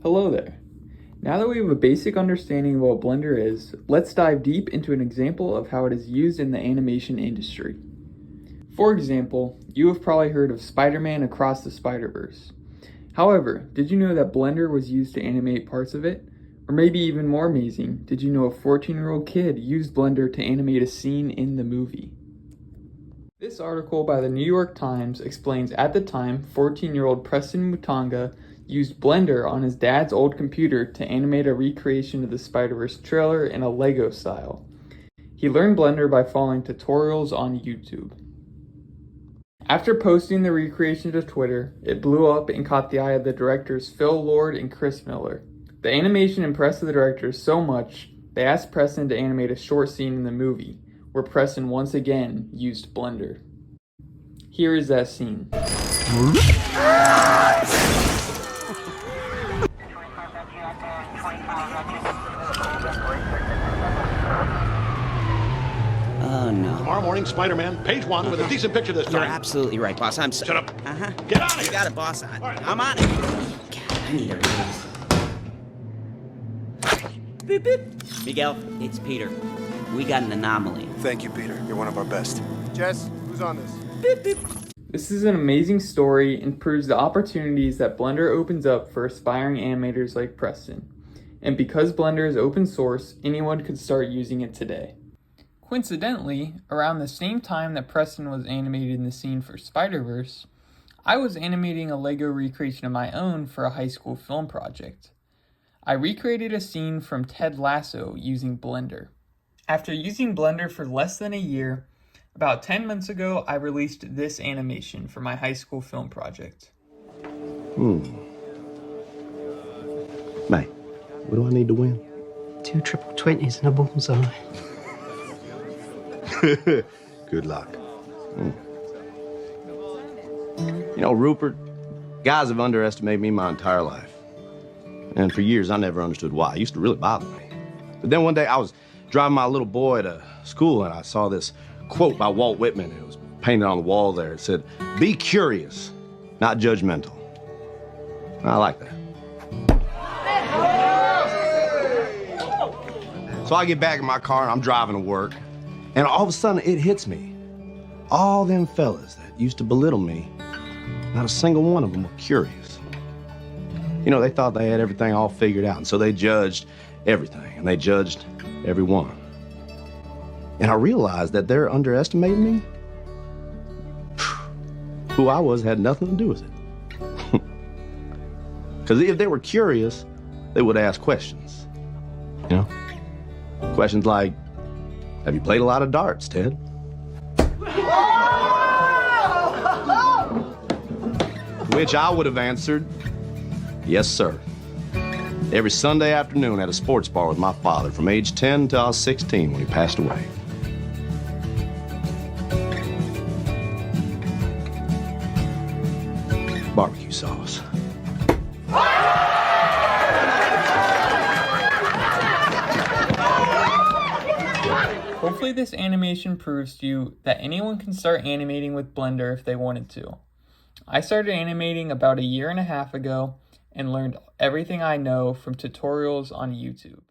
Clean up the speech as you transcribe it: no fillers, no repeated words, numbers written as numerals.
Hello there. Now that we have a basic understanding of what Blender is, let's dive deep into an example of how it is used in the animation industry. For example, you have probably heard of Spider-Man Across the Spider-Verse. However, did you know that Blender was used to animate parts of it? Or maybe even more amazing, did you know a 14-year-old kid used Blender to animate a scene in the movie? This article by the New York Times explains at the time 14-year-old Preston Mutanga used Blender on his dad's old computer to animate a recreation of the Spider-Verse trailer in a Lego style. He learned Blender by following tutorials on YouTube. After posting the recreation to Twitter, it blew up and caught the eye of the directors Phil Lord and Chris Miller. The animation impressed the directors so much, they asked Preston to animate a short scene in the movie, where Preston once again used Blender. Here is that scene. Oh, no. Tomorrow morning, Spider-Man, page one, with a decent picture this time. You're absolutely right, boss. Shut up. Uh-huh. Get out of here. You got it, boss. right. I'm on it. God, I need a raise. Boop, boop. Miguel, it's Peter. We got an anomaly. Thank you, Peter. You're one of our best. Jess, who's on this? Boop, boop. This is an amazing story and proves the opportunities that Blender opens up for aspiring animators like Preston. And because Blender is open source, anyone could start using it today. Coincidentally, around the same time that Preston was animating the scene for Spider-Verse, I was animating a Lego recreation of my own for a high school film project. I recreated a scene from Ted Lasso using Blender. After using Blender for less than a year, about 10 months ago, I released this animation for my high school film project. Mate, what do I need to win? 2 triple 20s and a bullseye. Good luck. You know, Rupert, guys have underestimated me my entire life. And for years, I never understood why. It used to really bother me. But then one day, I was driving my little boy to school, and I saw this quote by Walt Whitman. It was painted on the wall there. It said, "Be curious, not judgmental." I like that. So I get back in my car, and I'm driving to work. And all of a sudden, it hits me. All them fellas that used to belittle me, not a single one of them were curious. You know, they thought they had everything all figured out, and so they judged everything, and they judged everyone. And I realized that they're underestimating me. Who I was had nothing to do with it. Because if they were curious, they would ask questions. You know? Questions like, have you played a lot of darts, Ted? Which I would have answered, yes, sir. Every Sunday afternoon at a sports bar with my father from age 10 till I was 16 when he passed away. Barbecue sauce. Hopefully this animation proves to you that anyone can start animating with Blender if they wanted to. I started animating about a year and a half ago and learned everything I know from tutorials on YouTube.